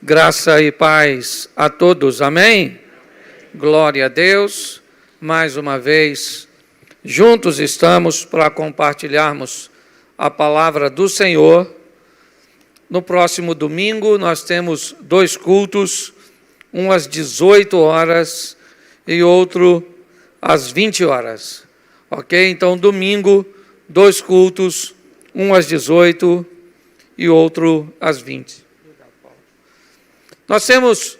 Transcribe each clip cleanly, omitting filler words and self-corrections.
Graça e paz a todos, amém? Glória a Deus, mais uma vez, juntos estamos para compartilharmos a palavra do Senhor. No próximo domingo nós temos 2 cultos, um às 18 horas e outro às 20 horas, ok? Então domingo, 2 cultos, um às 18 e outro às 20. Nós temos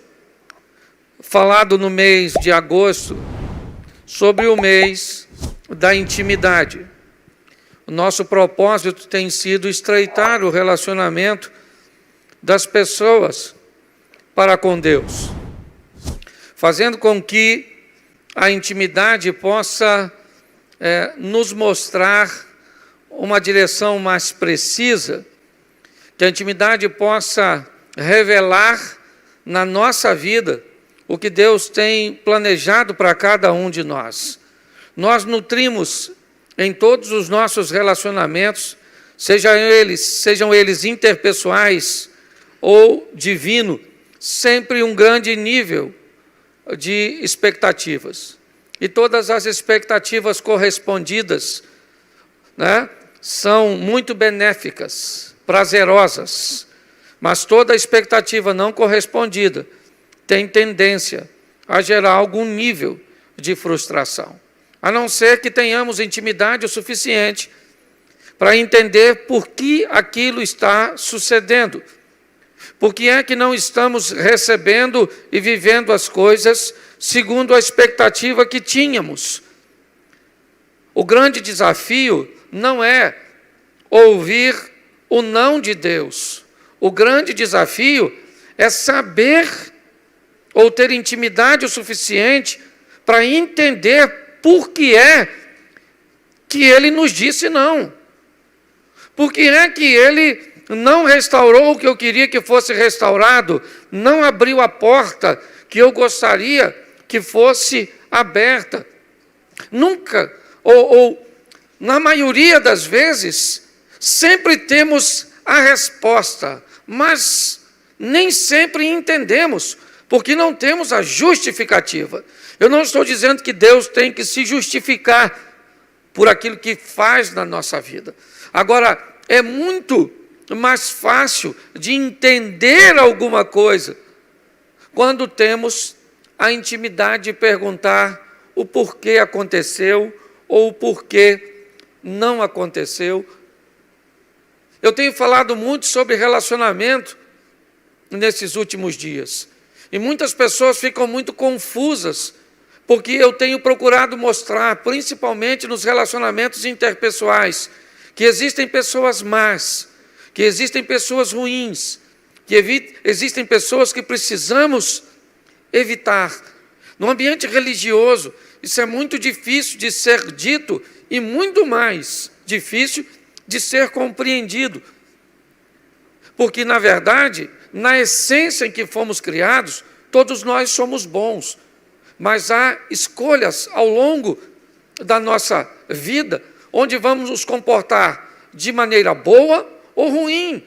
falado no mês de agosto sobre o mês da intimidade. O nosso propósito tem sido estreitar o relacionamento das pessoas para com Deus, fazendo com que a intimidade possa nos mostrar uma direção mais precisa, que a intimidade possa revelar na nossa vida o que Deus tem planejado para cada um de nós. Nós nutrimos em todos os nossos relacionamentos, sejam eles interpessoais ou divino, sempre um grande nível de expectativas. E todas as expectativas correspondidas, são muito benéficas, prazerosas, mas toda expectativa não correspondida tem tendência a gerar algum nível de frustração, a não ser que tenhamos intimidade o suficiente para entender por que aquilo está sucedendo, por que é que não estamos recebendo e vivendo as coisas segundo a expectativa que tínhamos. O grande desafio não é ouvir o não de Deus. O grande desafio é saber ou ter intimidade o suficiente para entender por que é que Ele nos disse não. Por que é que Ele não restaurou o que eu queria que fosse restaurado, não abriu a porta que eu gostaria que fosse aberta. Nunca, ou na maioria das vezes, sempre temos a resposta, mas nem sempre entendemos, porque não temos a justificativa. Eu não estou dizendo que Deus tem que se justificar por aquilo que faz na nossa vida. Agora, é muito mais fácil de entender alguma coisa quando temos a intimidade de perguntar o porquê aconteceu ou o porquê não aconteceu. Eu tenho falado muito sobre relacionamento nesses últimos dias. E muitas pessoas ficam muito confusas, porque eu tenho procurado mostrar, principalmente nos relacionamentos interpessoais, que existem pessoas más, que existem pessoas ruins, que existem pessoas que precisamos evitar. No ambiente religioso, isso é muito difícil de ser dito e muito mais difícil de ser compreendido. Porque, na verdade, na essência em que fomos criados, todos nós somos bons. Mas há escolhas ao longo da nossa vida, onde vamos nos comportar de maneira boa ou ruim.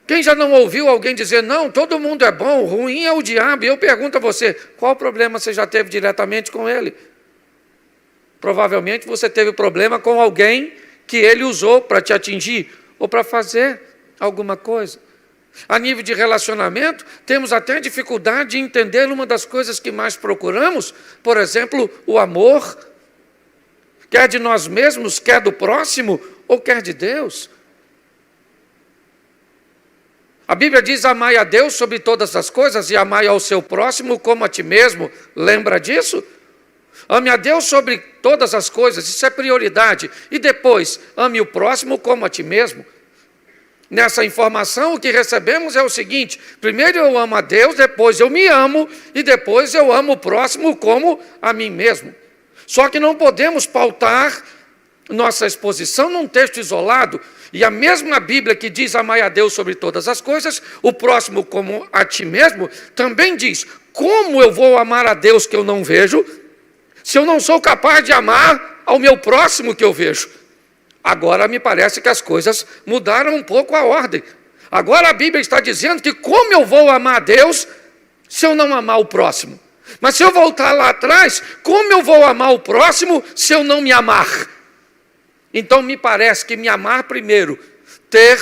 Quem já não ouviu alguém dizer, não, todo mundo é bom, ruim é o diabo? E eu pergunto a você, qual problema você já teve diretamente com ele? Provavelmente você teve problema com alguém que ele usou para te atingir ou para fazer alguma coisa. A nível de relacionamento, temos até dificuldade de entender uma das coisas que mais procuramos, por exemplo, o amor, quer de nós mesmos, quer do próximo, ou quer de Deus. A Bíblia diz, amai a Deus sobre todas as coisas e amai ao seu próximo como a ti mesmo. Lembra disso? Ame a Deus sobre todas as coisas, isso é prioridade. E depois, ame o próximo como a ti mesmo. Nessa informação, o que recebemos é o seguinte: primeiro eu amo a Deus, depois eu me amo, e depois eu amo o próximo como a mim mesmo. Só que não podemos pautar nossa exposição num texto isolado, e a mesma Bíblia que diz amai a Deus sobre todas as coisas, o próximo como a ti mesmo, também diz, como eu vou amar a Deus que eu não vejo, se eu não sou capaz de amar ao meu próximo que eu vejo? Agora me parece que as coisas mudaram um pouco a ordem. Agora a Bíblia está dizendo que como eu vou amar a Deus se eu não amar o próximo? Mas se eu voltar lá atrás, como eu vou amar o próximo se eu não me amar? Então me parece que me amar primeiro, ter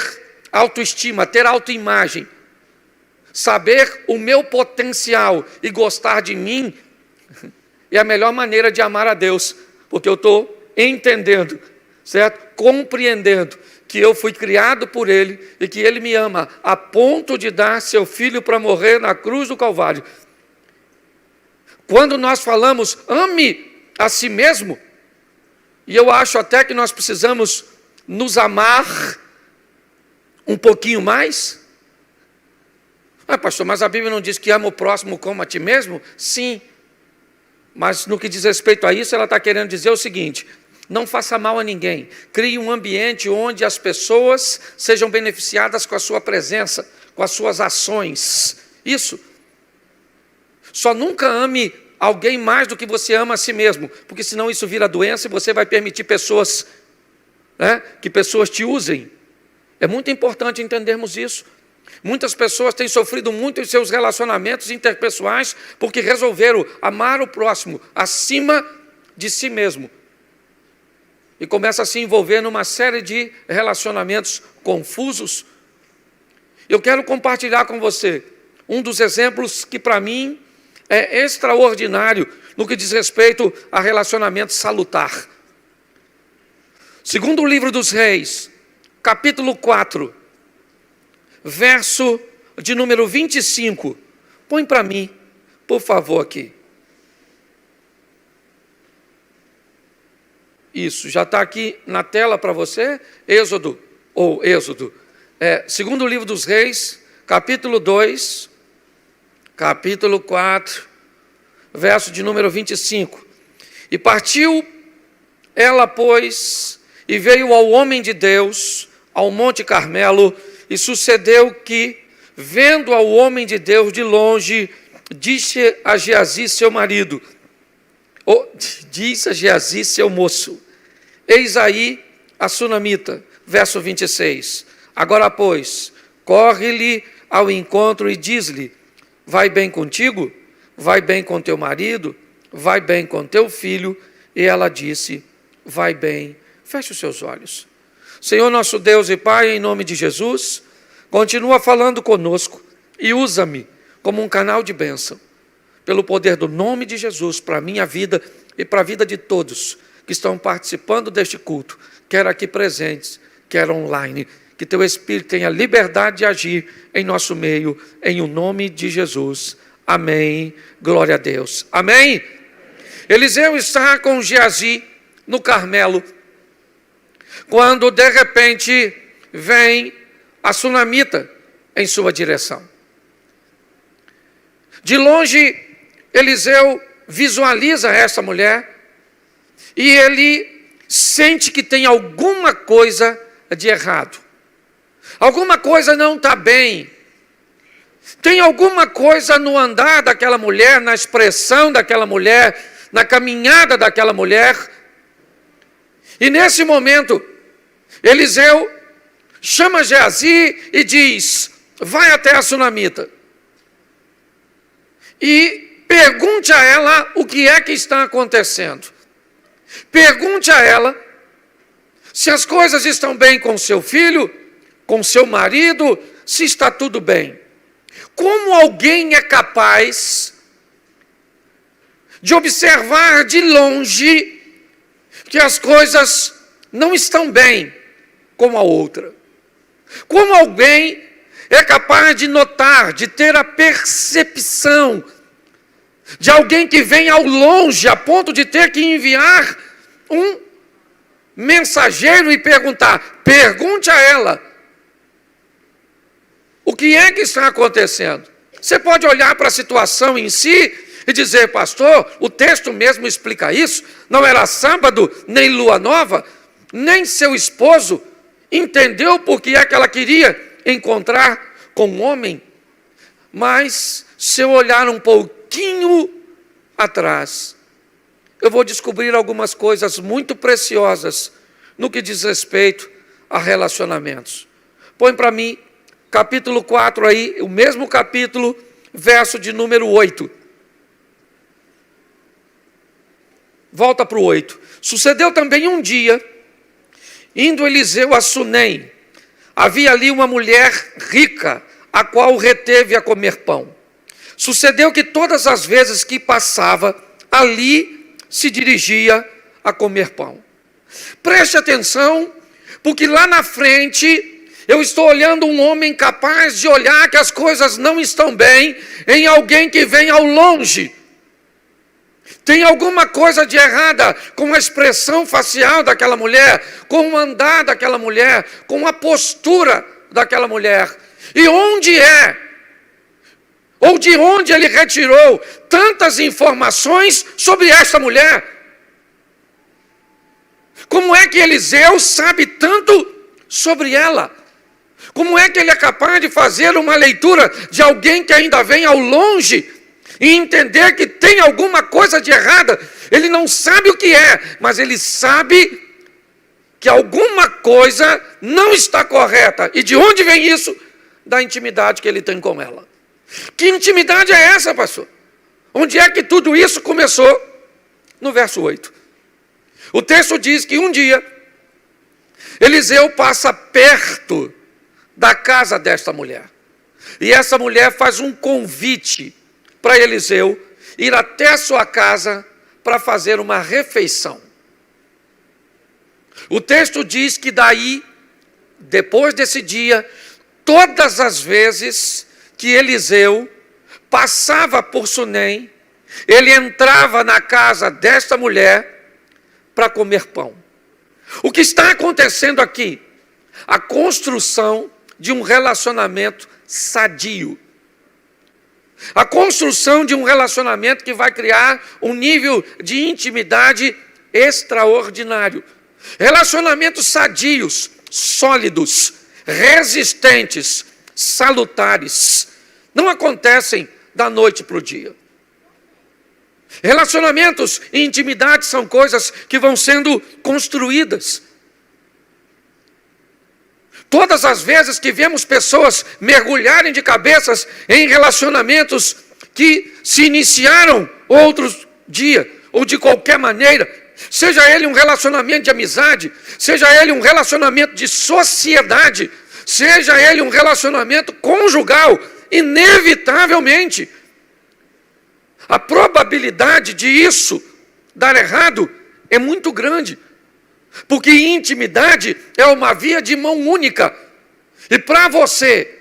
autoestima, ter autoimagem, saber o meu potencial e gostar de mim, é a melhor maneira de amar a Deus, porque eu estou entendendo, certo? Compreendendo que eu fui criado por Ele e que Ele me ama a ponto de dar seu Filho para morrer na cruz do Calvário. Quando nós falamos, ame a si mesmo, e eu acho até que nós precisamos nos amar um pouquinho mais. Pastor, mas a Bíblia não diz que ama o próximo como a ti mesmo? Sim, mas no que diz respeito a isso, ela está querendo dizer o seguinte: não faça mal a ninguém, crie um ambiente onde as pessoas sejam beneficiadas com a sua presença, com as suas ações. Isso. Só nunca ame alguém mais do que você ama a si mesmo, porque senão isso vira doença e você vai permitir pessoas, que pessoas te usem. É muito importante entendermos isso. Muitas pessoas têm sofrido muito em seus relacionamentos interpessoais porque resolveram amar o próximo acima de si mesmo. E começa a se envolver numa série de relacionamentos confusos. Eu quero compartilhar com você um dos exemplos que para mim é extraordinário no que diz respeito a relacionamento salutar. Segundo o livro dos Reis, capítulo 4, verso de número 25. Põe para mim, por favor, aqui. Isso, já está aqui na tela para você? Êxodo. Segundo o livro dos Reis, capítulo 2, capítulo 4, verso de número 25. E partiu ela, pois, e veio ao homem de Deus, ao Monte Carmelo, e sucedeu que, vendo ao homem de Deus de longe, disse a Geazi, seu marido, diz a Geazi, seu moço, eis aí a sunamita, verso 26. Agora, pois, corre-lhe ao encontro e diz-lhe, vai bem contigo? Vai bem com teu marido? Vai bem com teu filho? E ela disse, vai bem. Feche os seus olhos. Senhor nosso Deus e Pai, em nome de Jesus, continua falando conosco e usa-me como um canal de bênção, pelo poder do nome de Jesus, para a minha vida e para a vida de todos que estão participando deste culto, quer aqui presentes, quer online. Que teu Espírito tenha liberdade de agir em nosso meio, em o nome de Jesus. Amém. Glória a Deus. Amém. Eliseu está com Geazi no Carmelo, quando de repente vem a sunamita em sua direção. De longe, Eliseu visualiza essa mulher e ele sente que tem alguma coisa de errado. Alguma coisa não está bem. Tem alguma coisa no andar daquela mulher, na expressão daquela mulher, na caminhada daquela mulher. E nesse momento, Eliseu chama Geazi e diz, vai até a sunamita e pergunte a ela o que é que está acontecendo. Pergunte a ela se as coisas estão bem com seu filho, com seu marido, se está tudo bem. Como alguém é capaz de observar de longe que as coisas não estão bem com a outra? Como alguém é capaz de notar, de ter a percepção de alguém que vem ao longe, a ponto de ter que enviar um mensageiro e perguntar, pergunte a ela, o que é que está acontecendo? Você pode olhar para a situação em si e dizer, pastor, o texto mesmo explica isso, não era sábado, nem lua nova, nem seu esposo entendeu por que é que ela queria encontrar com um homem. Mas se eu olhar um pouquinho atrás, eu vou descobrir algumas coisas muito preciosas no que diz respeito a relacionamentos. Põe para mim capítulo 4 aí, o mesmo capítulo, verso de número 8. Volta para o 8. Sucedeu também um dia, indo Eliseu a Sunem, havia ali uma mulher rica, a qual reteve a comer pão. Sucedeu que todas as vezes que passava, ali se dirigia a comer pão. Preste atenção, porque lá na frente, eu estou olhando um homem capaz de olhar que as coisas não estão bem em alguém que vem ao longe. Tem alguma coisa de errada com a expressão facial daquela mulher, com o andar daquela mulher, com a postura daquela mulher. E onde é? Ou de onde ele retirou tantas informações sobre esta mulher? Como é que Eliseu sabe tanto sobre ela? Como é que ele é capaz de fazer uma leitura de alguém que ainda vem ao longe e entender que tem alguma coisa de errada? Ele não sabe o que é, mas ele sabe que alguma coisa não está correta. E de onde vem isso? Da intimidade que ele tem com ela. Que intimidade é essa, pastor? Onde é que tudo isso começou? No verso 8. O texto diz que um dia, Eliseu passa perto da casa desta mulher. E essa mulher faz um convite para Eliseu ir até a sua casa para fazer uma refeição. O texto diz que daí, depois desse dia, todas as vezes que Eliseu passava por Sunem, ele entrava na casa desta mulher para comer pão. O que está acontecendo aqui? A construção de um relacionamento sadio. A construção de um relacionamento que vai criar um nível de intimidade extraordinário. Relacionamentos sadios, sólidos, resistentes, salutares. Não acontecem da noite para o dia. Relacionamentos e intimidade são coisas que vão sendo construídas. Todas as vezes que vemos pessoas mergulharem de cabeças em relacionamentos que se iniciaram outro dia, ou de qualquer maneira, seja ele um relacionamento de amizade, seja ele um relacionamento de sociedade, seja ele um relacionamento conjugal, inevitavelmente, a probabilidade de isso dar errado é muito grande. Porque intimidade é uma via de mão única. E para você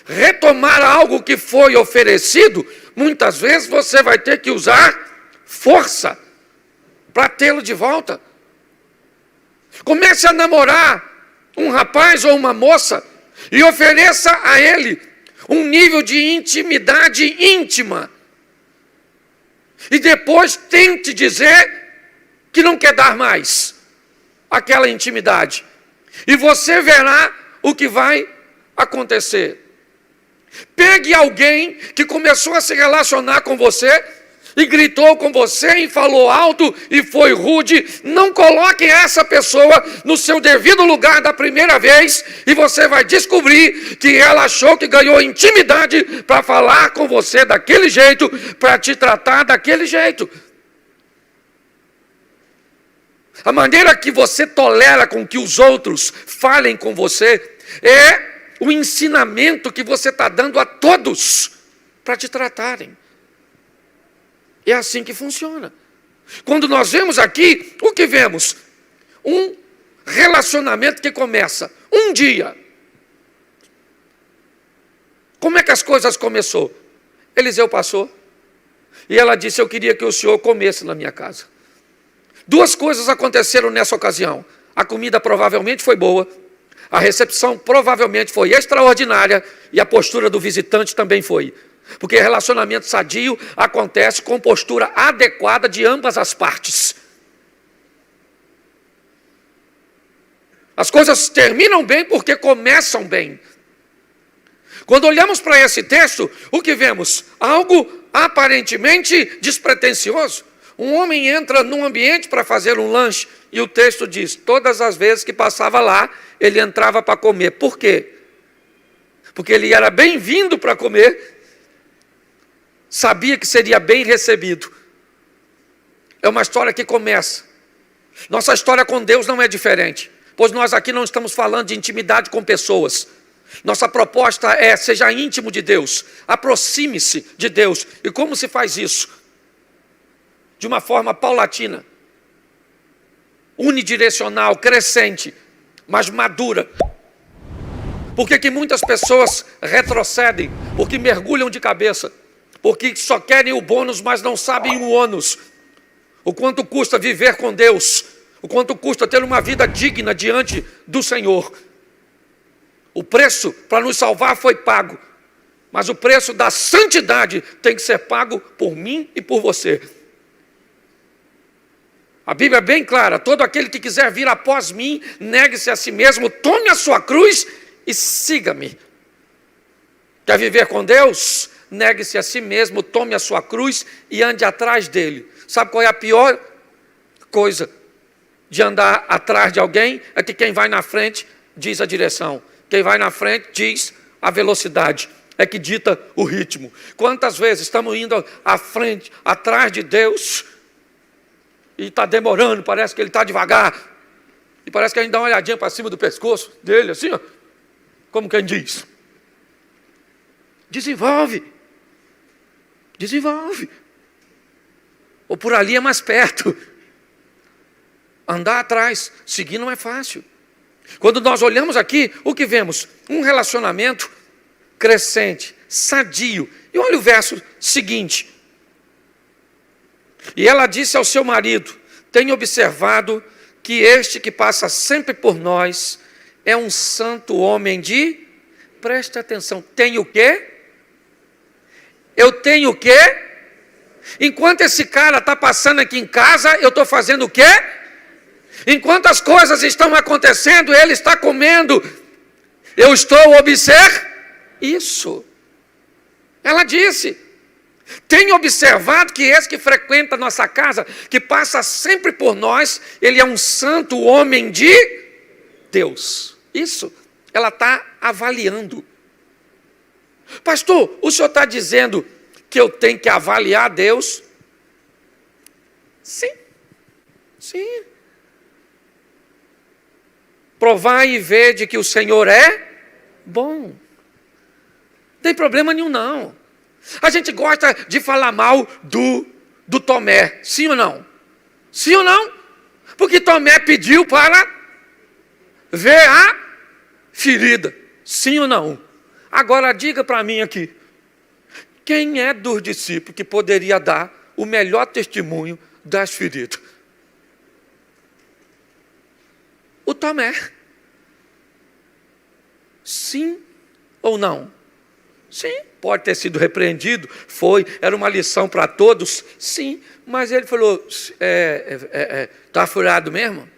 retomar algo que foi oferecido, muitas vezes você vai ter que usar força para tê-lo de volta. Comece a namorar um rapaz ou uma moça e ofereça a ele um nível de intimidade íntima. E depois tente dizer que não quer dar mais aquela intimidade. E você verá o que vai acontecer. Pegue alguém que começou a se relacionar com você e gritou com você e falou alto e foi rude. Não coloque essa pessoa no seu devido lugar da primeira vez e você vai descobrir que ela achou que ganhou intimidade para falar com você daquele jeito, para te tratar daquele jeito. A maneira que você tolera com que os outros falem com você é o ensinamento que você está dando a todos para te tratarem. É assim que funciona. Quando nós vemos aqui, o que vemos? Um relacionamento que começa um dia. Como é que as coisas começou? Eliseu passou e ela disse: eu queria que o senhor comesse na minha casa. Duas coisas aconteceram nessa ocasião. A comida provavelmente foi boa, a recepção provavelmente foi extraordinária e a postura do visitante também foi. Porque relacionamento sadio acontece com postura adequada de ambas as partes. As coisas terminam bem porque começam bem. Quando olhamos para esse texto, o que vemos? Algo aparentemente despretensioso. Um homem entra num ambiente para fazer um lanche e o texto diz, todas as vezes que passava lá, ele entrava para comer. Por quê? porque ele era bem-vindo para comer, sabia que seria bem recebido. É uma história que começa. Nossa história com Deus não é diferente, pois nós aqui não estamos falando de intimidade com pessoas. Nossa proposta é: seja íntimo de Deus, aproxime-se de Deus. E como se faz isso? De uma forma paulatina, unidirecional, crescente, mas madura. Por que muitas pessoas retrocedem? Porque mergulham de cabeça, porque só querem o bônus, mas não sabem o ônus. O quanto custa viver com Deus, o quanto custa ter uma vida digna diante do Senhor. O preço para nos salvar foi pago, mas o preço da santidade tem que ser pago por mim e por você. A Bíblia é bem clara: todo aquele que quiser vir após mim, negue-se a si mesmo, tome a sua cruz e siga-me. Quer viver com Deus? Negue-se a si mesmo, tome a sua cruz e ande atrás dele. Sabe qual é a pior coisa de andar atrás de alguém? É que quem vai na frente diz a direção. Quem vai na frente diz a velocidade. É que dita o ritmo. Quantas vezes estamos indo à frente, atrás de Deus, e está demorando, parece que ele está devagar, e parece que a gente dá uma olhadinha para cima do pescoço dele, assim, ó, como quem diz: desenvolve, desenvolve. Ou por ali é mais perto. Andar atrás, seguir não é fácil. Quando nós olhamos aqui, o que vemos? Um relacionamento crescente, sadio. E olha o verso seguinte: e ela disse ao seu marido: tenho observado que este que passa sempre por nós é um santo homem de... Preste atenção, tem o quê? Eu tenho o quê? Enquanto esse cara está passando aqui em casa, eu estou fazendo o quê? Enquanto as coisas estão acontecendo, ele está comendo. Eu estou observando isso. Ela disse: tenho observado que esse que frequenta a nossa casa, que passa sempre por nós, ele é um santo homem de Deus. Isso, ela está avaliando. Pastor, o senhor está dizendo que eu tenho que avaliar Deus? Sim, sim. Provai e vede que o Senhor é bom. Não tem problema nenhum, não. A gente gosta de falar mal do Tomé, sim ou não? Sim ou não? Porque Tomé pediu para ver a ferida, sim ou não? Agora diga para mim aqui, quem é dos discípulos que poderia dar o melhor testemunho das feridas? O Tomé. Sim ou não? Sim, pode ter sido repreendido, era uma lição para todos, sim, mas ele falou: está furado mesmo?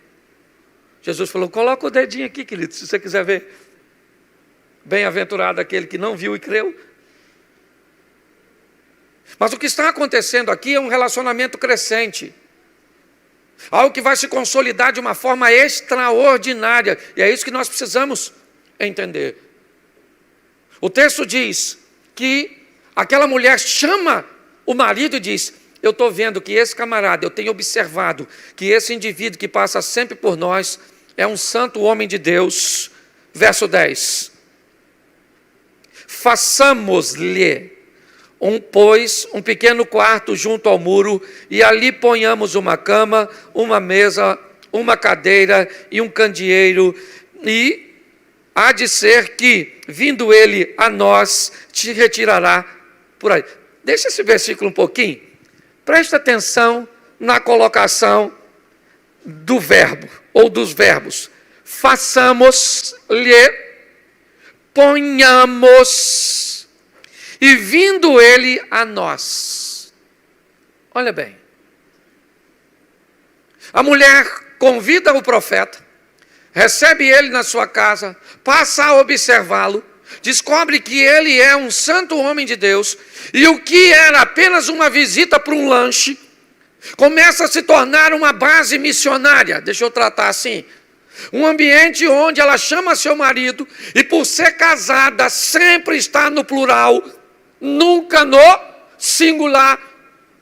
Jesus falou: coloca o dedinho aqui, querido, se você quiser ver. Bem-aventurado aquele que não viu e creu. Mas o que está acontecendo aqui é um relacionamento crescente, algo que vai se consolidar de uma forma extraordinária, e é isso que nós precisamos entender. O texto diz que aquela mulher chama o marido e diz: eu estou vendo que esse camarada, eu tenho observado que esse indivíduo que passa sempre por nós é um santo homem de Deus. Verso 10: façamos-lhe um pequeno quarto junto ao muro, e ali ponhamos uma cama, uma mesa, uma cadeira e um candeeiro, e há de ser que, vindo ele a nós, te retirará por aí. Deixa esse versículo um pouquinho. Presta atenção na colocação do verbo, ou dos verbos. Façamos-lhe, ponhamos, e vindo ele a nós. Olha bem. A mulher convida o profeta, recebe ele na sua casa, passa a observá-lo, descobre que ele é um santo homem de Deus, e o que era apenas uma visita para um lanche, começa a se tornar uma base missionária. Deixa eu tratar assim. Um ambiente onde ela chama seu marido e, por ser casada, sempre está no plural, nunca no singular,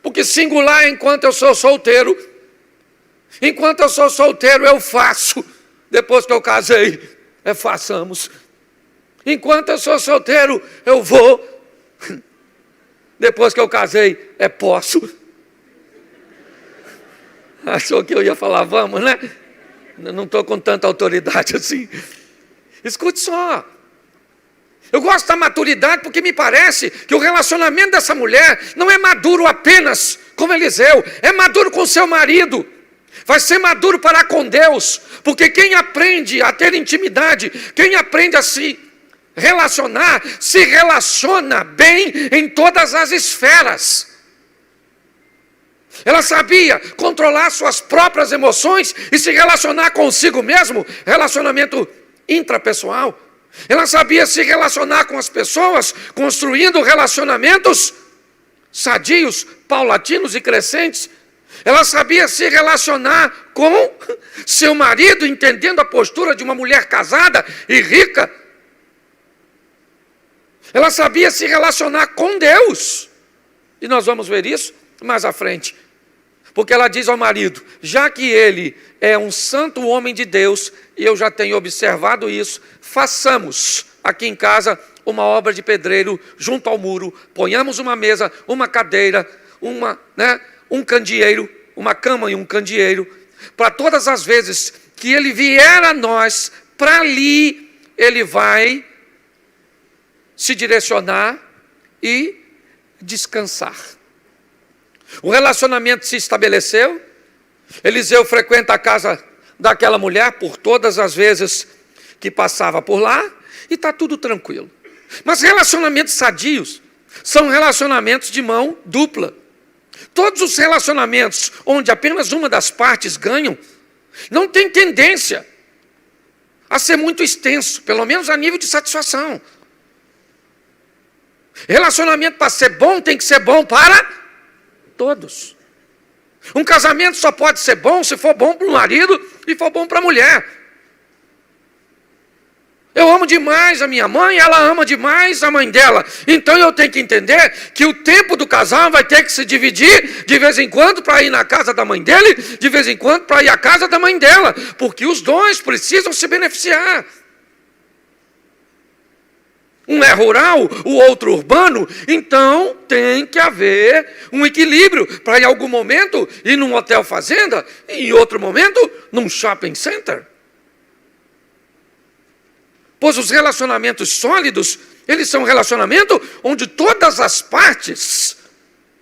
porque singular é enquanto eu sou solteiro. Enquanto eu sou solteiro, eu faço. Depois que eu casei, façamos. Enquanto eu sou solteiro, eu vou. Depois que eu casei, posso. Achou que eu ia falar vamos, né? Não estou com tanta autoridade assim. Escute só. Eu gosto da maturidade porque me parece que o relacionamento dessa mulher não é maduro apenas como Eliseu, é maduro com seu marido. Vai ser maduro para com Deus, porque quem aprende a ter intimidade, quem aprende a se relaciona bem em todas as esferas. Ela sabia controlar suas próprias emoções e se relacionar consigo mesmo, relacionamento intrapessoal. Ela sabia se relacionar com as pessoas, construindo relacionamentos sadios, paulatinos e crescentes. Ela sabia se relacionar com seu marido, entendendo a postura de uma mulher casada e rica. Ela sabia se relacionar com Deus. E nós vamos ver isso mais à frente. Porque ela diz ao marido, já que ele é um santo homem de Deus, e eu já tenho observado isso, façamos aqui em casa uma obra de junto ao muro, ponhamos uma mesa, uma cadeira, um candeeiro, uma cama e um candeeiro, para todas as vezes que ele vier a nós, para ali ele vai se direcionar e descansar. O relacionamento se estabeleceu. Eliseu frequenta a casa daquela mulher por todas as vezes que passava por lá, e está tudo tranquilo. Mas relacionamentos sadios são relacionamentos de mão dupla. Todos os relacionamentos onde apenas uma das partes ganham, não tem tendência a ser muito extenso, pelo menos a nível de satisfação. Relacionamento, para ser bom, tem que ser bom para todos. Um casamento só pode ser bom se for bom para o marido e for bom para a mulher. Eu amo demais a minha mãe, ela ama demais a mãe dela. Então eu tenho que entender que o tempo do casal vai ter que se dividir de vez em quando para ir na casa da mãe dele, de vez em quando para ir à casa da mãe dela, porque os dois precisam se beneficiar. Um é rural, o outro urbano, então tem que haver um equilíbrio para em algum momento ir num hotel fazenda e em outro momento num shopping center. Pois os relacionamentos sólidos, eles são relacionamentos onde todas as partes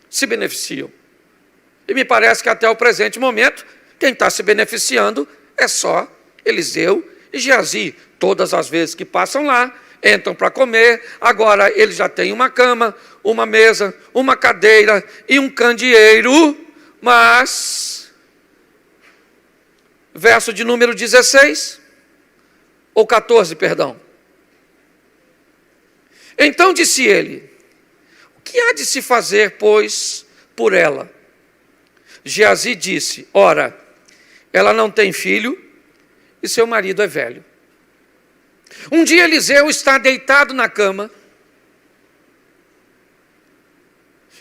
se beneficiam. E me parece que até o presente momento, quem está se beneficiando é só Eliseu e Geazi. Todas as vezes que passam lá, entram para comer, agora ele já tem uma cama, uma mesa, uma cadeira e um candeeiro, mas, verso de número 16, ou 14, perdão. Então disse ele, o que há de se fazer, pois, por ela? Geazi disse, ora, ela não tem filho e seu marido é velho. Um dia Eliseu está deitado na cama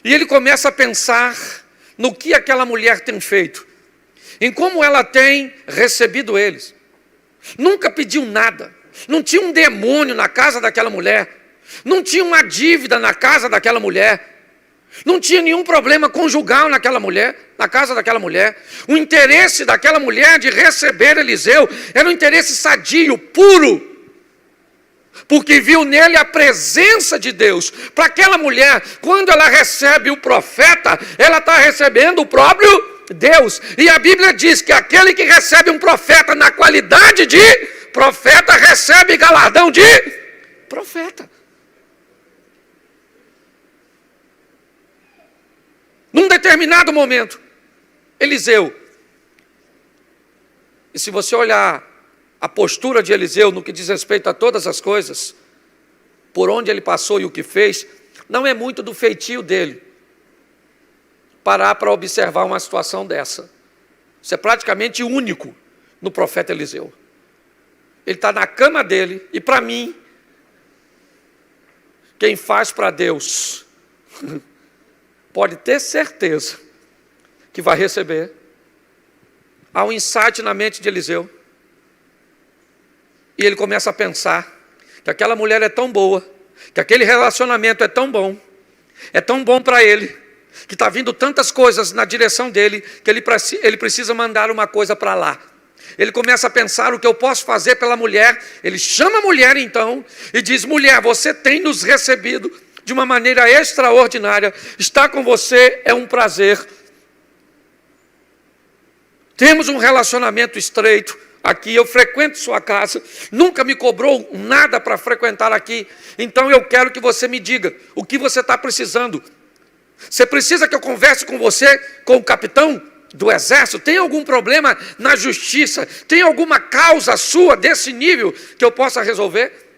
e ele começa a pensar no que aquela mulher tem feito, em como ela tem recebido eles. Nunca pediu nada, não tinha um demônio na casa daquela mulher, não tinha uma dívida na casa daquela mulher, não tinha nenhum problema conjugal naquela mulher, na casa daquela mulher. O interesse daquela mulher de receber Eliseu era um interesse sadio, puro, porque viu nele a presença de Deus. Para aquela mulher, quando ela recebe o profeta, ela está recebendo o próprio Deus. E a Bíblia diz que aquele que recebe um profeta na qualidade de profeta, recebe galardão de profeta. Num determinado momento, Eliseu, e se você olhar a postura de Eliseu no que diz respeito a todas as coisas, por onde ele passou e o que fez, não é muito do feitio dele parar para observar uma situação dessa. Isso é praticamente único no profeta Eliseu. Ele está na cama dele, e para mim, quem faz para Deus, pode ter certeza que vai receber. Há um insight na mente de Eliseu, e ele começa a pensar que aquela mulher é tão boa, que aquele relacionamento é tão bom para ele, que está vindo tantas coisas na direção dele, que ele precisa mandar uma coisa para lá. Ele começa a pensar o que eu posso fazer pela mulher. Ele chama a mulher então e diz: mulher, você tem nos recebido de uma maneira extraordinária, estar com você é um prazer, temos um relacionamento estreito aqui, eu frequento sua casa, nunca me cobrou nada para frequentar aqui, então eu quero que você me diga o que você está precisando. Você precisa que eu converse com você, com o capitão do exército? Tem algum problema na justiça? Tem alguma causa sua desse nível que eu possa resolver?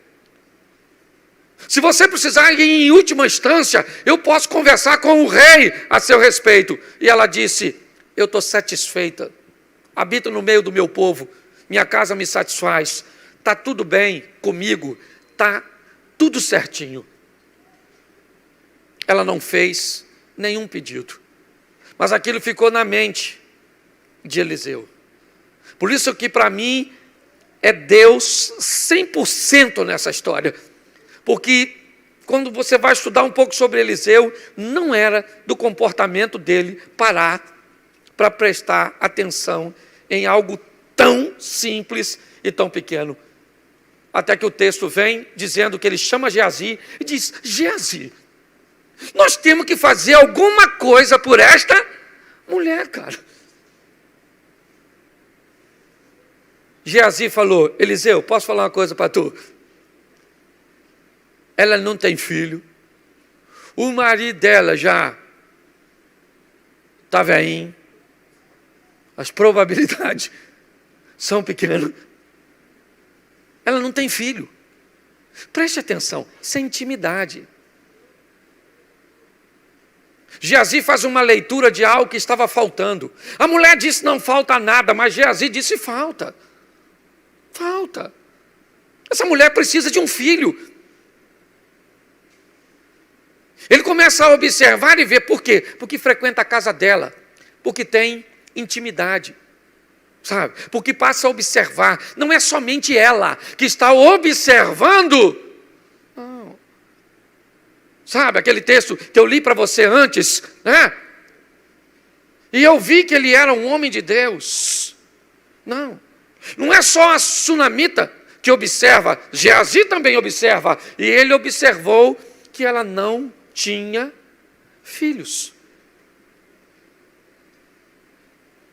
Se você precisar ir em última instância, eu posso conversar com o rei a seu respeito. E ela disse: eu estou satisfeita, habito no meio do meu povo, minha casa me satisfaz, está tudo bem comigo, está tudo certinho. Ela não fez nenhum pedido, mas aquilo ficou na mente de Eliseu. Por isso que para mim é Deus 100% nessa história, porque quando você vai estudar um pouco sobre Eliseu, não era do comportamento dele parar para prestar atenção em algo tão simples e tão pequeno. Até que o texto vem dizendo que ele chama Geazi e diz: Geazi, nós temos que fazer alguma coisa por esta mulher, cara. Geazi falou: Eliseu, posso falar uma coisa para tu? Ela não tem filho, o marido dela já está velhinho, as probabilidades são pequenas, ela não tem filho. Preste atenção, isso é intimidade. Geazi faz uma leitura de algo que estava faltando. A mulher disse: não falta nada, mas Geazi disse: falta. Essa mulher precisa de um filho. Ele começa a observar e ver. Por quê? Porque frequenta a casa dela, porque tem intimidade, sabe? Porque passa a observar. Não é somente ela que está observando. Não. Sabe aquele texto que eu li para você antes, né? E eu vi que ele era um homem de Deus. Não é só a sunamita que observa, Geazi também observa. E ele observou que ela não tinha filhos.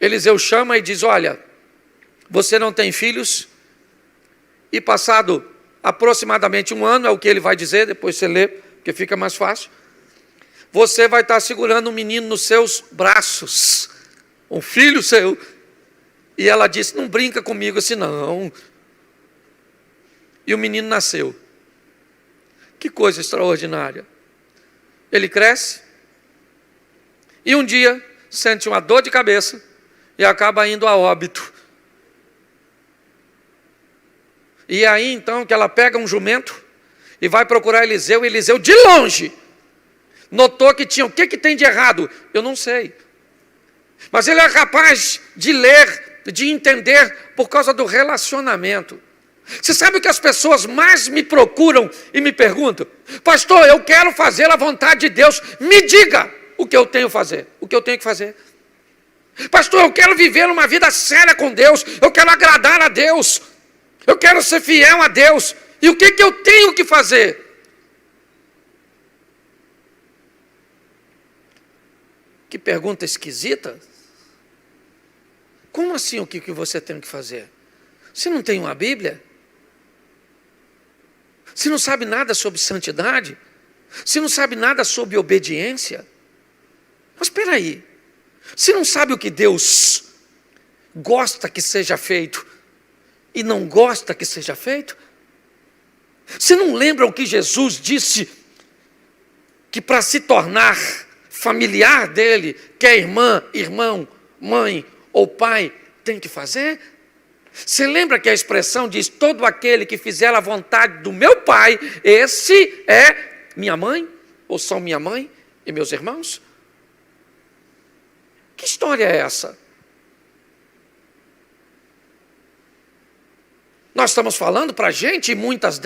Eliseu chama e diz: olha, você não tem filhos? E passado aproximadamente 1 ano, é o que ele vai dizer, depois você lê, porque fica mais fácil, você vai estar segurando um menino nos seus braços, um filho seu. E ela disse: não brinca comigo assim não. E o menino nasceu. Que coisa extraordinária. Ele cresce e um dia sente uma dor de cabeça e acaba indo a óbito. E aí então que ela pega um jumento e vai procurar Eliseu, e Eliseu de longe notou que tinha. O que tem de errado? Eu não sei. Mas ele é capaz de ler, de entender por causa do relacionamento. Você sabe o que as pessoas mais me procuram e me perguntam? Pastor, eu quero fazer a vontade de Deus, me diga o que eu tenho que fazer. O que eu tenho que fazer? Pastor, eu quero viver uma vida séria com Deus, eu quero agradar a Deus, eu quero ser fiel a Deus. E o que eu tenho que fazer? Que pergunta esquisita. Como assim o que você tem que fazer? Você não tem uma Bíblia? Você não sabe nada sobre santidade? Você não sabe nada sobre obediência? Mas espera aí, você não sabe o que Deus gosta que seja feito e não gosta que seja feito? Você não lembra o que Jesus disse? Que para se tornar familiar dele, quer irmã, irmão, mãe ou pai, tem que fazer? Você lembra que a expressão diz: todo aquele que fizer a vontade do meu Pai, esse é minha mãe, ou são minha mãe e meus irmãos? Que história é essa? Nós estamos falando para a gente, e muitas,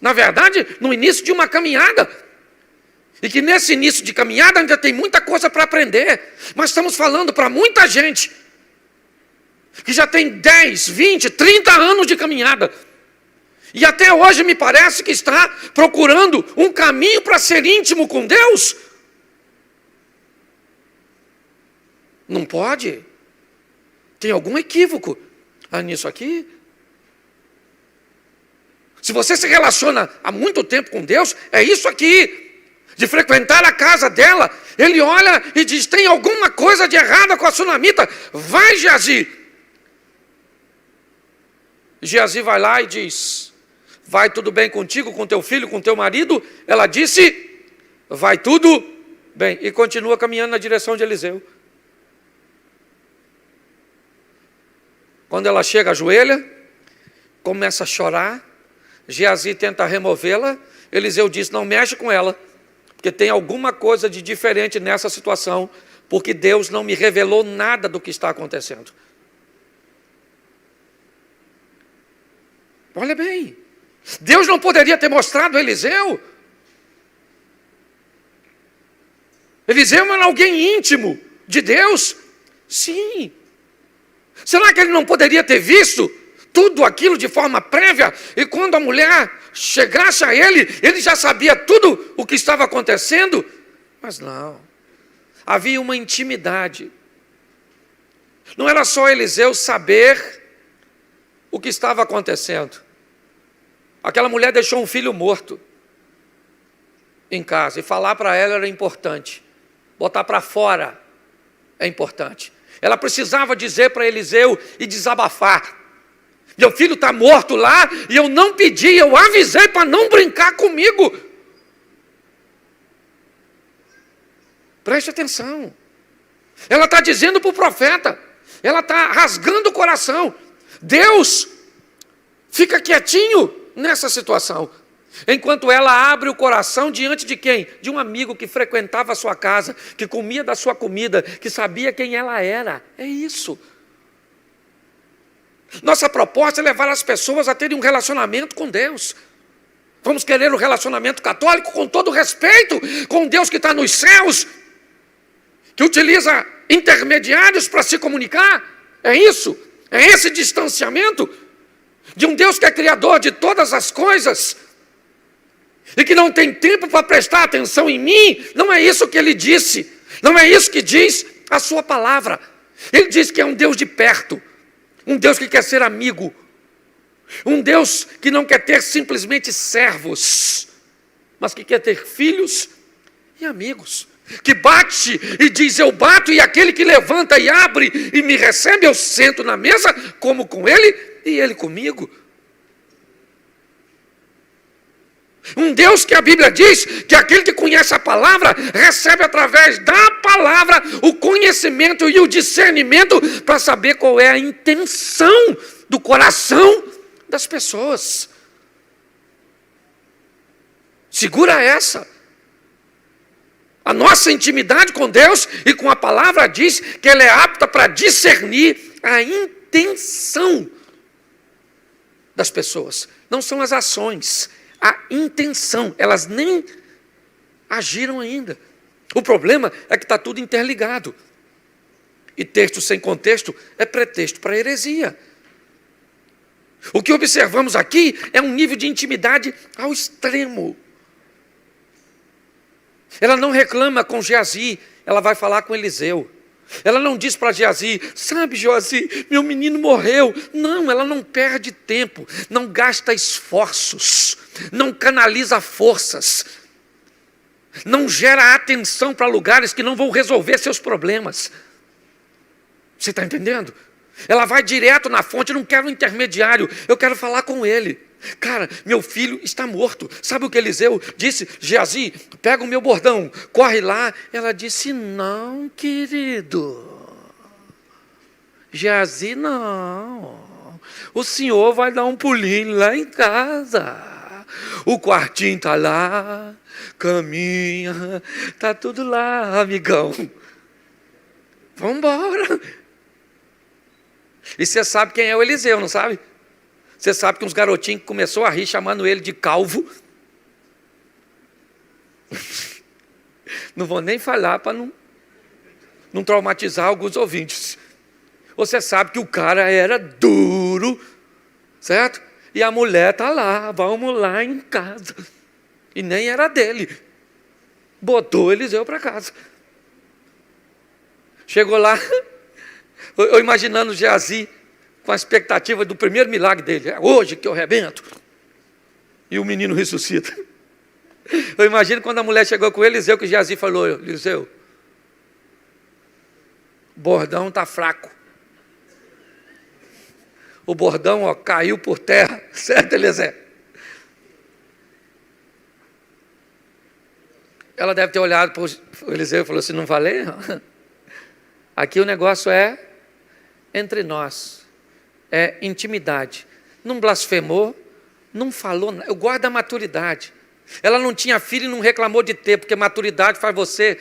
na verdade, no início de uma caminhada. E que nesse início de caminhada ainda tem muita coisa para aprender. Mas estamos falando para muita gente que já tem 10, 20, 30 anos de caminhada. E até hoje me parece que está procurando um caminho para ser íntimo com Deus. Não pode. Tem algum equívoco nisso aqui? Se você se relaciona há muito tempo com Deus, é isso aqui. De frequentar a casa dela, ele olha e diz: tem alguma coisa de errada com a sunamita. Vai, Geazi. Geazi vai lá e diz: vai tudo bem contigo, com teu filho, com teu marido? Ela disse: vai tudo bem. E continua caminhando na direção de Eliseu. Quando ela chega, ajoelha, começa a chorar. Geazi tenta removê-la. Eliseu diz: não mexe com ela, porque tem alguma coisa de diferente nessa situação, porque Deus não me revelou nada do que está acontecendo. Olha bem, Deus não poderia ter mostrado a Eliseu? Eliseu era alguém íntimo de Deus? Sim. Será que ele não poderia ter visto tudo aquilo de forma prévia? E quando a mulher chegasse a ele, ele já sabia tudo o que estava acontecendo? Mas não. Havia uma intimidade. Não era só Eliseu saber o que estava acontecendo. Aquela mulher deixou um filho morto em casa, e falar para ela era importante. Botar para fora é importante. Ela precisava dizer para Eliseu e desabafar: meu filho está morto lá e eu não pedi, eu avisei para não brincar comigo. Preste atenção. Ela está dizendo para o profeta, ela está rasgando o coração. Deus fica quietinho nessa situação, enquanto ela abre o coração diante de quem? De um amigo que frequentava a sua casa, que comia da sua comida, que sabia quem ela era. É isso. Nossa proposta é levar as pessoas a terem um relacionamento com Deus. Vamos querer um relacionamento católico com todo respeito, com Deus que está nos céus, que utiliza intermediários para se comunicar? É isso? É esse distanciamento de um Deus que é criador de todas as coisas e que não tem tempo para prestar atenção em mim? Não é isso que ele disse, não é isso que diz a sua palavra. Ele diz que é um Deus de perto, um Deus que quer ser amigo, um Deus que não quer ter simplesmente servos, mas que quer ter filhos e amigos, que bate e diz: eu bato, e aquele que levanta e abre e me recebe, eu sento na mesa, como com ele e ele comigo. Um Deus que a Bíblia diz que aquele que conhece a palavra recebe através da palavra o conhecimento e o discernimento para saber qual é a intenção do coração das pessoas. Segura essa. A nossa intimidade com Deus e com a palavra diz que ela é apta para discernir a intenção das pessoas. Não são as ações, a intenção. Elas nem agiram ainda. O problema é que está tudo interligado. E texto sem contexto é pretexto para heresia. O que observamos aqui é um nível de intimidade ao extremo. Ela não reclama com Geazi, ela vai falar com Eliseu. Ela não diz para Geazi: sabe, Geazi, meu menino morreu. Não, ela não perde tempo, não gasta esforços, não canaliza forças, não gera atenção para lugares que não vão resolver seus problemas. Você está entendendo? Ela vai direto na fonte: não quero um intermediário, eu quero falar com ele. Cara, meu filho está morto. Sabe o que Eliseu disse? Geazi, pega o meu bordão, corre lá. Ela disse: não, querido, Geazi, não. O senhor vai dar um pulinho lá em casa. O quartinho está lá, caminha, está tudo lá, amigão. Vamos embora. E você sabe quem é o Eliseu, não sabe? Você sabe que uns garotinhos que começou a rir chamando ele de calvo. Não vou nem falar para não traumatizar alguns ouvintes. Você sabe que o cara era duro, certo? E a mulher está lá, vamos lá em casa. E nem era dele. Botou Eliseu para casa. Chegou lá, eu imaginando Geazi com a expectativa do primeiro milagre dele. É hoje que eu arrebento. E o menino ressuscita. Eu imagino quando a mulher chegou com Eliseu, que Geazi falou: Eliseu, o bordão está fraco. O bordão caiu por terra, certo, Eliseu? Ela deve ter olhado para o Eliseu e falou assim: não valeu? Aqui o negócio é entre nós, é intimidade. Não blasfemou, não falou nada. Eu guardo a maturidade. Ela não tinha filho e não reclamou de ter, porque maturidade faz você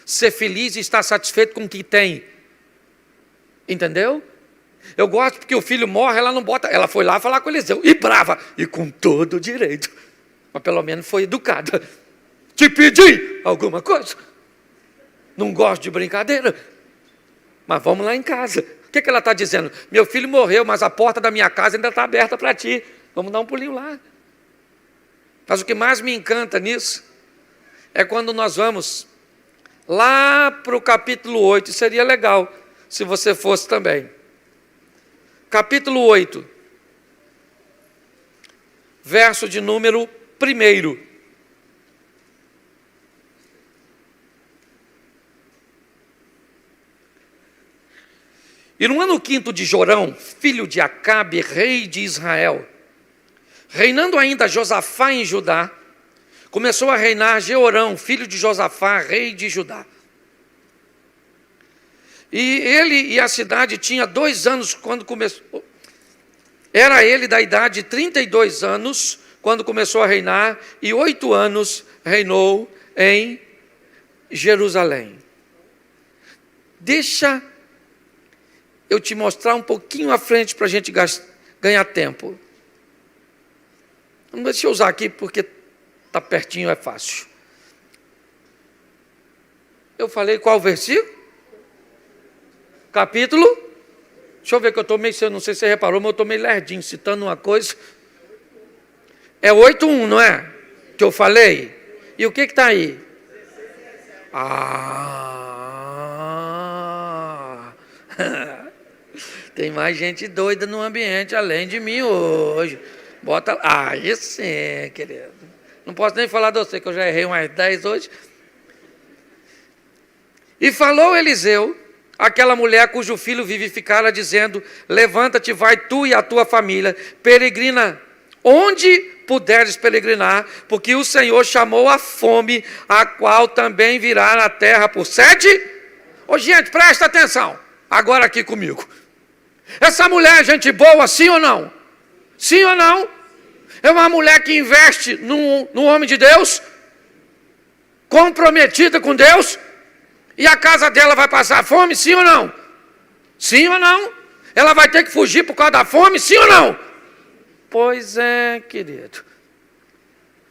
ser feliz e estar satisfeito com o que tem. Entendeu? Eu gosto porque o filho morre, ela não bota. Ela foi lá falar com Eliseu, e brava, e com todo o direito. Mas pelo menos foi educada. Te pedi alguma coisa? Não gosto de brincadeira. Mas vamos lá em casa. O que ela está dizendo? Meu filho morreu, mas a porta da minha casa ainda está aberta para ti. Vamos dar um pulinho lá. Mas o que mais me encanta nisso é quando nós vamos lá para o capítulo 8. Seria legal se você fosse também. Capítulo 8, verso de número 1. E no ano 5º de Jorão, filho de Acabe, rei de Israel, reinando ainda Josafá em Judá, começou a reinar Jeorão, filho de Josafá, rei de Judá. E ele e a cidade tinha 2 anos quando começou. Era ele da idade de 32 anos quando começou a reinar, e 8 anos reinou em Jerusalém. Deixa eu te mostrar um pouquinho à frente para a gente ganhar tempo. Deixa eu usar aqui porque está pertinho, é fácil. Eu falei qual versículo? Capítulo? Deixa eu ver que eu estou meio, não sei se você reparou, mas eu estou meio lerdinho, citando uma coisa. É 8:1, não é? Que eu falei? E o que está aí? Tem mais gente doida no ambiente além de mim hoje. Bota. Aí sim, querido. Não posso nem falar de você, que eu já errei umas 10 hoje. E falou Eliseu aquela mulher cujo filho vivificara, dizendo: levanta-te, vai tu e a tua família, peregrina onde puderes peregrinar, porque o Senhor chamou a fome, a qual também virá na terra por 7. Gente, presta atenção, agora aqui comigo. Essa mulher é gente boa, sim ou não? Sim ou não? É uma mulher que investe no homem de Deus, comprometida com Deus. E a casa dela vai passar fome, sim ou não? Sim ou não? Ela vai ter que fugir por causa da fome, sim ou não? Pois é, querido.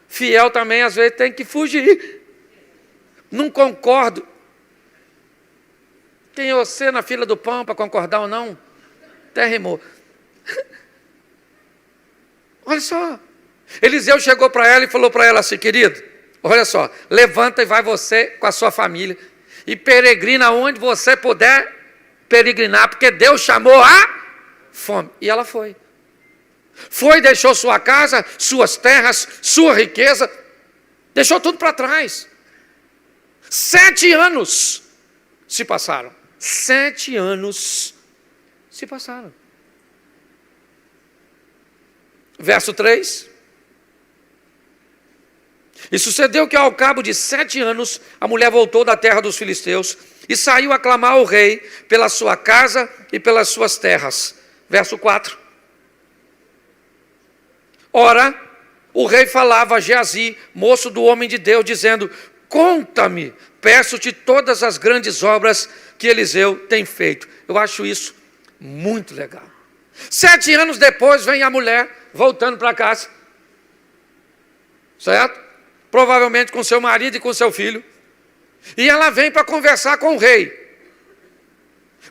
Fiel também às vezes tem que fugir. Não concordo. Tem você na fila do pão para concordar ou não? Até rimou. Olha só. Eliseu chegou para ela e falou para ela assim: querido, olha só, levanta e vai você com a sua família e peregrina onde você puder peregrinar, porque Deus chamou a fome. E ela foi. Foi, deixou sua casa, suas terras, sua riqueza, deixou tudo para trás. 7 anos se passaram. 7 anos se passaram. Verso 3. E sucedeu que ao cabo de 7 anos, a mulher voltou da terra dos filisteus e saiu a clamar ao rei pela sua casa e pelas suas terras. Verso 4. Ora, o rei falava a Geazi, moço do homem de Deus, dizendo: conta-me, peço-te todas as grandes obras que Eliseu tem feito. Eu acho isso muito legal. 7 anos depois vem a mulher voltando para casa, certo? Provavelmente com seu marido e com seu filho. E ela vem para conversar com o rei,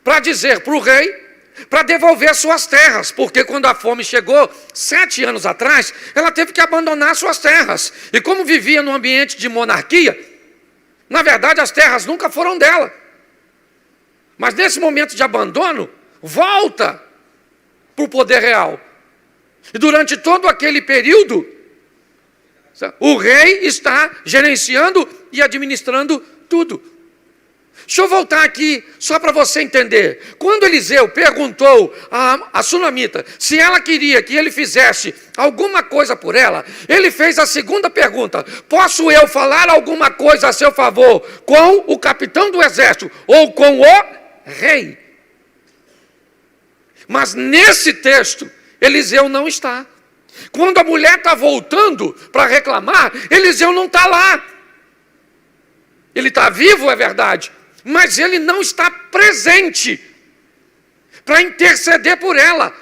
para dizer para o rei, para devolver suas terras, porque quando a fome chegou, 7 anos atrás, ela teve que abandonar suas terras. E como vivia num ambiente de monarquia, na verdade as terras nunca foram dela. Mas nesse momento de abandono, volta para o poder real. E durante todo aquele período, o rei está gerenciando e administrando tudo. Deixa eu voltar aqui, só para você entender. Quando Eliseu perguntou a sunamita se ela queria que ele fizesse alguma coisa por ela, ele fez a segunda pergunta: posso eu falar alguma coisa a seu favor com o capitão do exército ou com o rei? Mas nesse texto, Eliseu não está. Quando a mulher está voltando para reclamar, Eliseu não está lá. Ele está vivo, é verdade, mas ele não está presente para interceder por ela,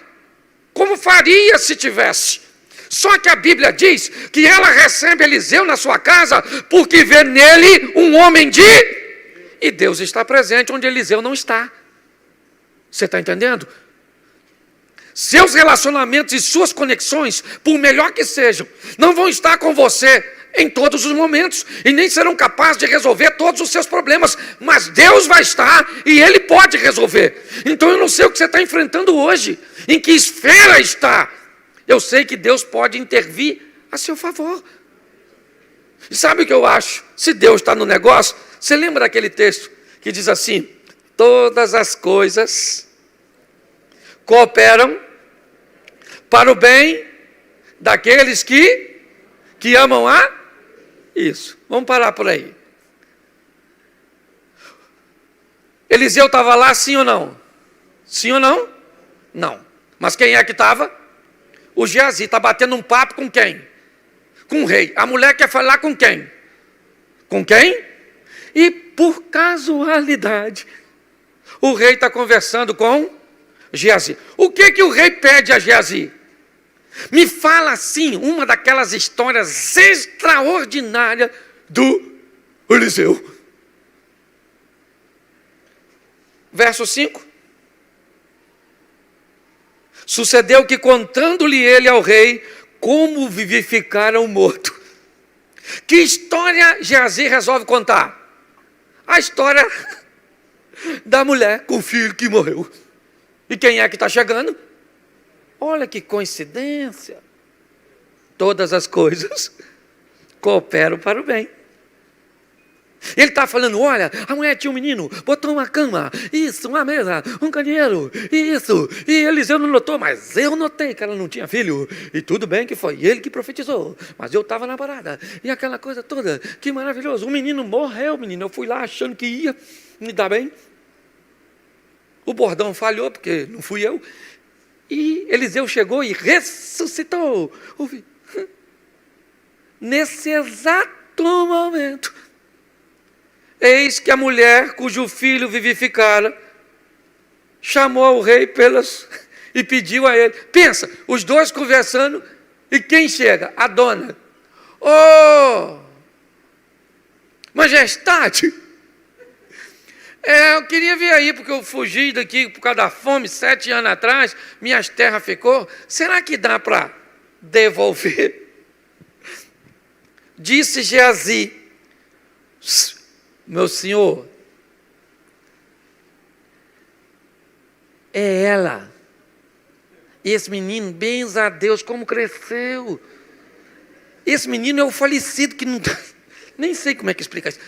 como faria se tivesse. Só que a Bíblia diz que ela recebe Eliseu na sua casa porque vê nele um homem de... E Deus está presente onde Eliseu não está. Você está entendendo? Seus relacionamentos e suas conexões, por melhor que sejam, não vão estar com você em todos os momentos, e nem serão capazes de resolver todos os seus problemas, mas Deus vai estar, e Ele pode resolver. Então eu não sei o que você está enfrentando hoje, em que esfera está. Eu sei que Deus pode intervir a seu favor. E sabe o que eu acho? Se Deus está no negócio, você lembra daquele texto que diz assim: todas as coisas cooperam para o bem daqueles que amam a... Isso, vamos parar por aí. Eliseu estava lá, sim ou não? Sim ou não? Não. Mas quem é que estava? O Geazi. Está batendo um papo com quem? Com o rei. A mulher quer falar com quem? Com quem? E por casualidade, o rei está conversando com Geazi. O que o rei pede a Geazi? Me fala assim, uma daquelas histórias extraordinárias do Eliseu. Verso 5. Sucedeu que, contando-lhe ele ao rei como vivificaram o morto. Que história Geazi resolve contar? A história da mulher com o filho que morreu. E quem é que está chegando? Olha que coincidência. Todas as coisas cooperam para o bem. Ele está falando: olha, a mulher tinha um menino, botou uma cama, isso, uma mesa, um candeeiro, isso. E Eliseu não notou, mas eu notei que ela não tinha filho. E tudo bem que foi ele que profetizou, mas eu estava na parada. E aquela coisa toda, que maravilhoso. O menino morreu, menino. Eu fui lá achando que ia me dar bem. O bordão falhou, porque não fui eu. E Eliseu chegou e ressuscitou. Nesse exato momento, eis que a mulher cujo filho vivificara chamou o rei e pediu a ele. Pensa, os dois conversando, e quem chega? A dona. Oh, majestade, eu queria vir aí, porque eu fugi daqui por causa da fome, 7 anos atrás, minhas terras ficou. Será que dá para devolver? Disse Geazi: meu senhor, é ela. Esse menino, bens a Deus, como cresceu. Esse menino é o falecido que não... Nem sei como é que explica isso.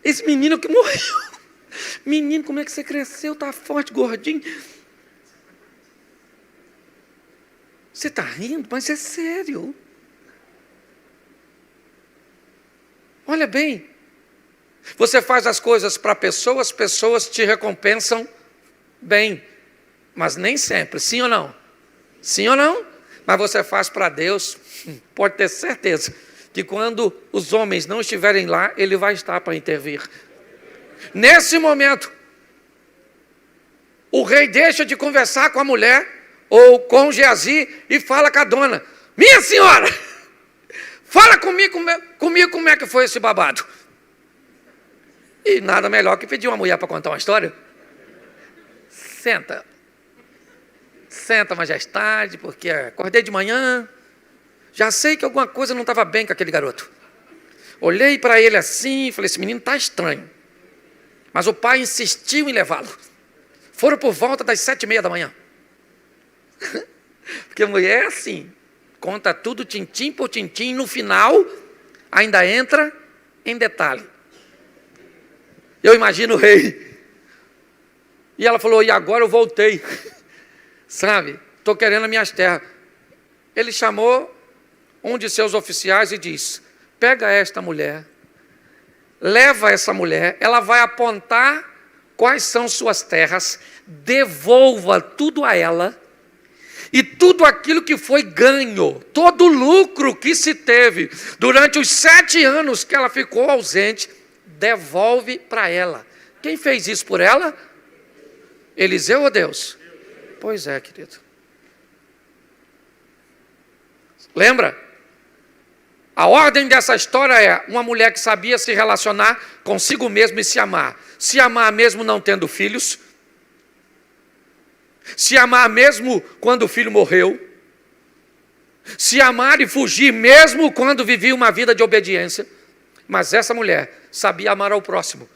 Esse menino que morreu. Menino, como é que você cresceu? Está forte, gordinho. Você está rindo, mas é sério. Olha bem. Você faz as coisas para pessoas, pessoas te recompensam bem, mas nem sempre, sim ou não? Sim ou não? Mas você faz para Deus, pode ter certeza que quando os homens não estiverem lá, Ele vai estar para intervir. Nesse momento, o rei deixa de conversar com a mulher ou com Geazi e fala com a dona: minha senhora, fala comigo como é que foi esse babado. E nada melhor que pedir uma mulher para contar uma história. Senta, majestade, porque acordei de manhã, já sei que alguma coisa não estava bem com aquele garoto. Olhei para ele assim e falei: esse menino está estranho. Mas o pai insistiu em levá-lo. Foram por volta das 7:30 da manhã. Porque mulher é assim, conta tudo tintim por tintim, no final ainda entra em detalhe. Eu imagino o rei. E ela falou: e agora eu voltei. Sabe, estou querendo as minhas terras. Ele chamou um de seus oficiais e disse: pega esta mulher, leva essa mulher, ela vai apontar quais são suas terras, devolva tudo a ela, e tudo aquilo que foi ganho, todo o lucro que se teve durante os 7 anos que ela ficou ausente, devolve para ela. Quem fez isso por ela? Eliseu ou Deus? Pois é, querido. Lembra? A ordem dessa história é uma mulher que sabia se relacionar consigo mesma e se amar. Se amar mesmo não tendo filhos. Se amar mesmo quando o filho morreu. Se amar e fugir mesmo quando vivia uma vida de obediência. Mas essa mulher sabia amar ao próximo.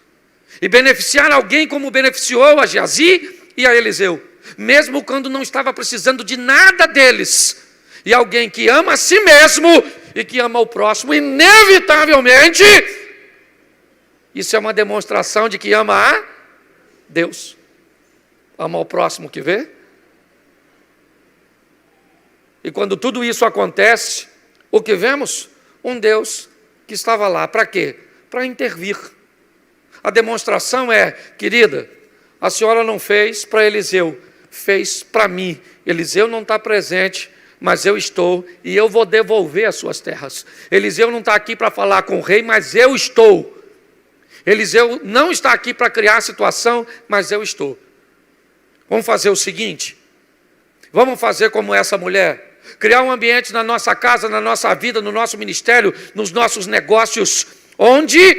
E beneficiar alguém como beneficiou a Geazi e a Eliseu. Mesmo quando não estava precisando de nada deles. E alguém que ama a si mesmo e que ama o próximo, inevitavelmente, isso é uma demonstração de que ama a Deus. Ama o próximo que vê. E quando tudo isso acontece, o que vemos? Um Deus que estava lá. Para quê? Para intervir. A demonstração é: querida, a senhora não fez para Eliseu, fez para mim. Eliseu não está presente, mas eu estou, e eu vou devolver as suas terras. Eliseu não está aqui para falar com o rei, mas eu estou. Eliseu não está aqui para criar a situação, mas eu estou. Vamos fazer o seguinte, vamos fazer como essa mulher, criar um ambiente na nossa casa, na nossa vida, no nosso ministério, nos nossos negócios, onde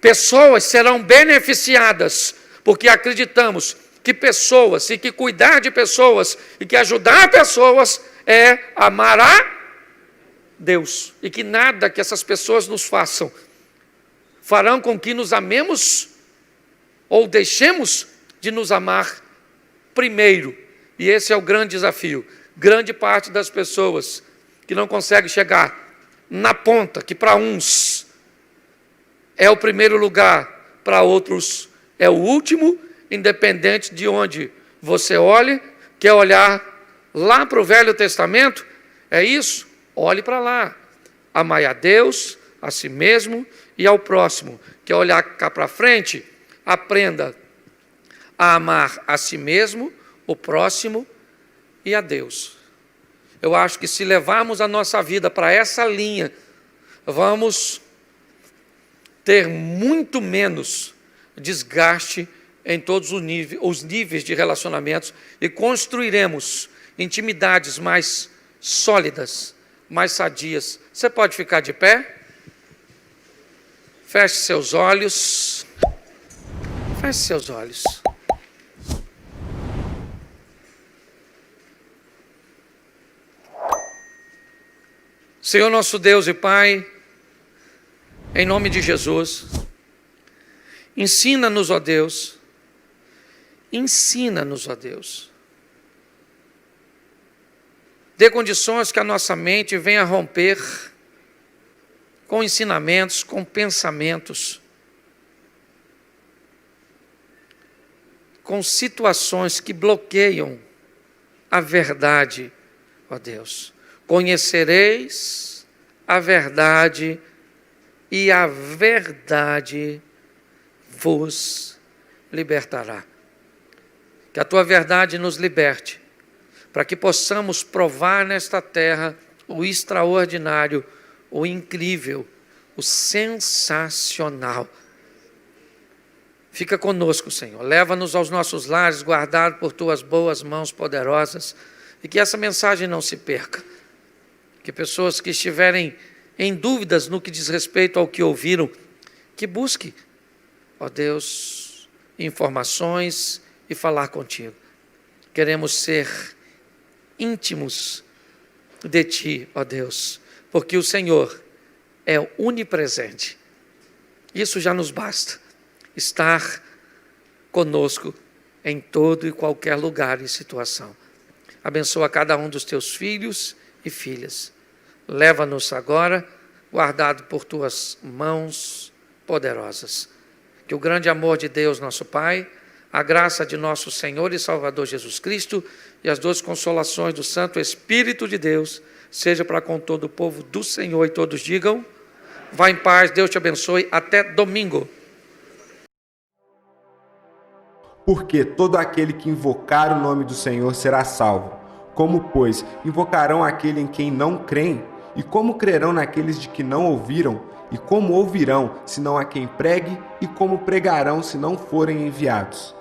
pessoas serão beneficiadas, porque acreditamos que pessoas, e que cuidar de pessoas, e que ajudar pessoas, é amar a Deus. E que nada que essas pessoas nos façam farão com que nos amemos ou deixemos de nos amar primeiro. E esse é o grande desafio. Grande parte das pessoas que não consegue chegar na ponta, que para uns é o primeiro lugar, para outros é o último, independente de onde você olhe. Quer olhar lá para o Velho Testamento? É isso? Olhe para lá. Amai a Deus, a si mesmo e ao próximo. Quer olhar cá para frente? Aprenda a amar a si mesmo, o próximo e a Deus. Eu acho que se levarmos a nossa vida para essa linha, vamos ter muito menos desgaste em todos os níveis de relacionamentos e construiremos intimidades mais sólidas, mais sadias. Você pode ficar de pé? Feche seus olhos. Feche seus olhos. Senhor nosso Deus e Pai, em nome de Jesus, ensina-nos, ó Deus, ensina-nos, ó Deus. Dê condições que a nossa mente venha romper com ensinamentos, com pensamentos, com situações que bloqueiam a verdade, ó Deus. Conhecereis a verdade, e a verdade vos libertará. Que a tua verdade nos liberte, para que possamos provar nesta terra o extraordinário, o incrível, o sensacional. Fica conosco, Senhor. Leva-nos aos nossos lares, guardado por tuas boas mãos poderosas, e que essa mensagem não se perca. Que pessoas que estiverem em dúvidas no que diz respeito ao que ouviram, que busque, ó Deus, informações e falar contigo. Queremos ser íntimos de ti, ó Deus, porque o Senhor é onipresente. Isso já nos basta. Estar conosco em todo e qualquer lugar e situação. Abençoa cada um dos teus filhos e filhas. Leva-nos agora, guardado por tuas mãos poderosas. Que o grande amor de Deus, nosso Pai, a graça de nosso Senhor e Salvador Jesus Cristo e as duas consolações do Santo Espírito de Deus seja para com todo o povo do Senhor, e todos digam: vá em paz, Deus te abençoe, até domingo. Porque todo aquele que invocar o nome do Senhor será salvo. Como, pois, invocarão aquele em quem não creem? E como crerão naqueles de que não ouviram? E como ouvirão, se não há quem pregue? E como pregarão, se não forem enviados?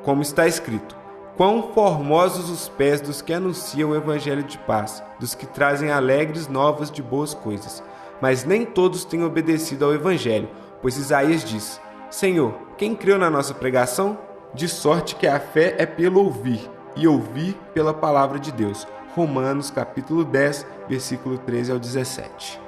Como está escrito: quão formosos os pés dos que anunciam o evangelho de paz, dos que trazem alegres novas de boas coisas. Mas nem todos têm obedecido ao evangelho, pois Isaías diz: Senhor, quem creu na nossa pregação? De sorte que a fé é pelo ouvir, e ouvir pela palavra de Deus. Romanos capítulo 10, versículo 13 ao 17.